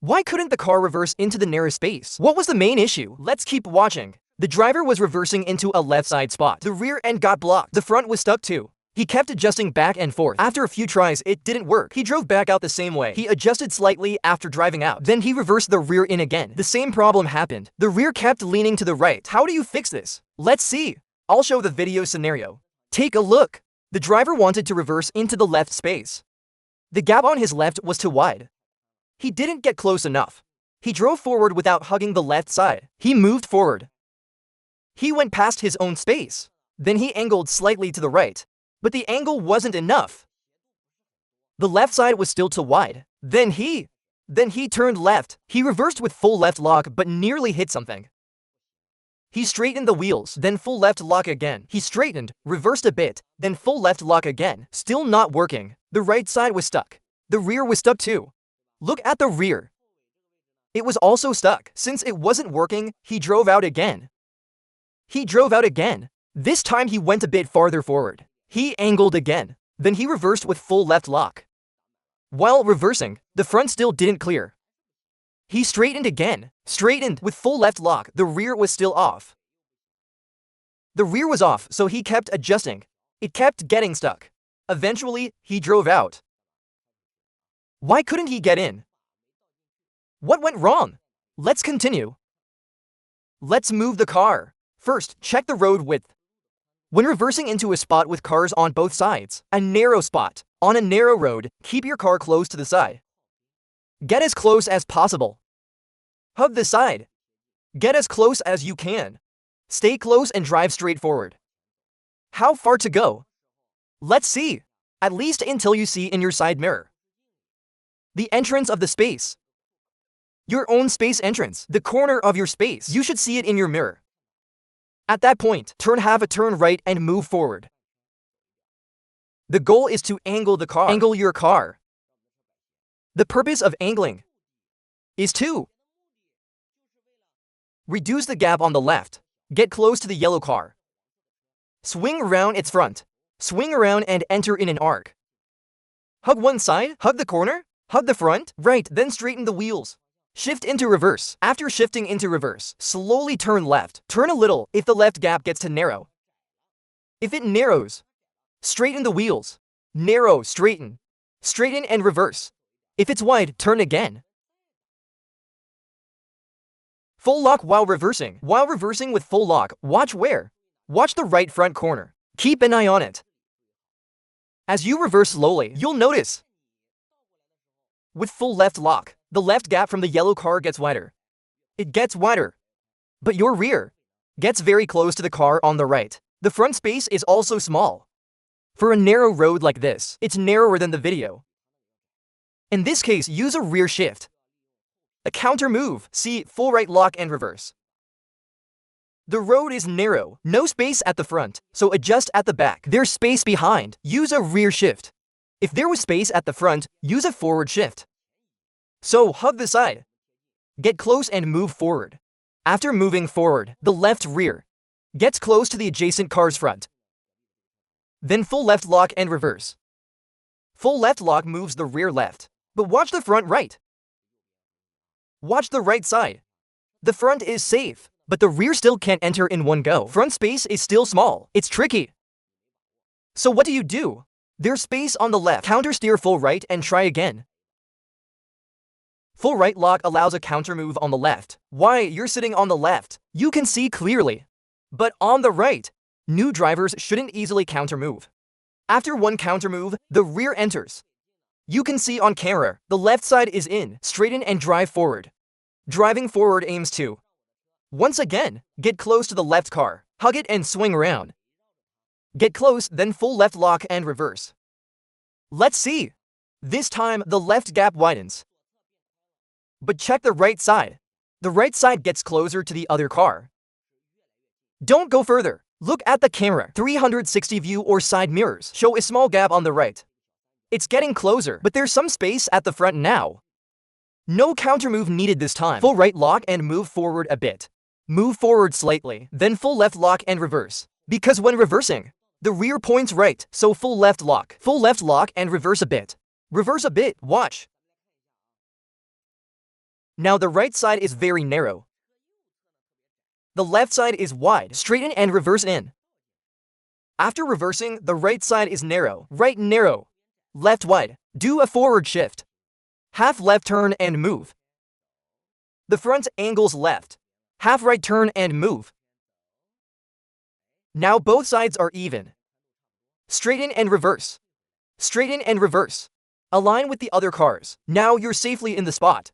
Why couldn't the car reverse into the narrow space? What was the main issue? Let's keep watching. The driver was reversing into a left side spot. The rear end got blocked. The front was stuck too. He kept adjusting back and forth. After a few tries, it didn't work. He drove back out the same way. He adjusted slightly after driving out. Then he reversed the rear in again. The same problem happened. The rear kept leaning to the right. How do you fix this? Let's see. I'll show the video scenario. Take a look. The driver wanted to reverse into the left space. The gap on his left was too wide. He didn't get close enough. He drove forward without hugging the left side. He moved forward. He went past his own space. Then he angled slightly to the right. But the angle wasn't enough. The left side was still too wide. Then he turned left. He reversed with full left lock but nearly hit something. He straightened the wheels, then full left lock again. He straightened, reversed a bit, then full left lock again. Still not working. The right side was stuck. The rear was stuck too. Look at the rear. It was also stuck. Since it wasn't working, he drove out again. This time he went a bit farther forward. He angled again. Then he reversed with full left lock. While reversing, the front still didn't clear. He straightened again. Straightened with full left lock. The rear was still off. The rear was off, so he kept adjusting. It kept getting stuck. Eventually, he drove out. Why couldn't he get in? What went wrong? Let's continue. Let's move the car. First, check the road width. When reversing into a spot with cars on both sides, a narrow spot, on a narrow road, keep your car close to the side. Get as close as possible. Hug the side. Get as close as you can. Stay close and drive straight forward. How far to go? Let's see. At least until you see in your side mirror. The entrance of the space. Your own space entrance. The corner of your space. You should see it in your mirror. At that point, have a turn right and move forward. The goal is to angle the car. Angle your car. The purpose of angling is to reduce the gap on the left. Get close to the yellow car. Swing around its front. Swing around and enter in an arc. Hug one side, hug the corner, hug the front, right, then straighten the wheels. Shift into reverse. After shifting into reverse, slowly turn left. Turn a little if the left gap gets to narrow. If it narrows, straighten the wheels. Narrow, straighten. Straighten and reverse. If it's wide, turn again. Full lock while reversing. While reversing with full lock, watch where? Watch the right front corner. Keep an eye on it. As you reverse slowly, you'll notice. With full left lock, the left gap from the yellow car gets wider. It gets wider. But your rear gets very close to the car on the right. The front space is also small. For a narrow road like this, it's narrower than the video. In this case, use a rear shift. A counter move. See full right lock and reverse. The road is narrow, no space at the front, so adjust at the back. There's space behind. Use a rear shift. If there was space at the front, use a forward shift. So hug the side. Get close and move forward. After moving forward, the left rear gets close to the adjacent car's front. Then full left lock and reverse. Full left lock moves the rear left, but watch the front right. Watch the right side. The front is safe, but the rear still can't enter in one go. Front space is still small. It's tricky. So what do? There's space on the left. Counter steer full right and try again. Full right lock allows a counter move on the left. Why you're sitting on the left, you can see clearly. But on the right, new drivers shouldn't easily counter move. After one counter move, the rear enters. You can see on camera, the left side is in. Straighten and drive forward. Driving forward aims to. Once again, get close to the left car. Hug it and swing around. Get close, then full left lock and reverse. Let's see. This time, the left gap widens. But check the right side. The right side gets closer to the other car. Don't go further. Look at the camera. 360 view or side mirrors show a small gap on the right. It's getting closer, but there's some space at the front now. No counter move needed this time. Full right lock and move forward a bit. Move forward slightly, then full left lock and reverse. Because when reversing, the rear points right, so full left lock. Full left lock and reverse a bit. Reverse a bit, watch. Now the right side is very narrow. The left side is wide. Straighten and reverse in. After reversing, the right side is narrow. Right narrow. Left wide. Do a forward shift. Half left turn and move. The front angles left. Half right turn and move. Now both sides are even. Straighten and reverse. Straighten and reverse. Align with the other cars. Now you're safely in the spot.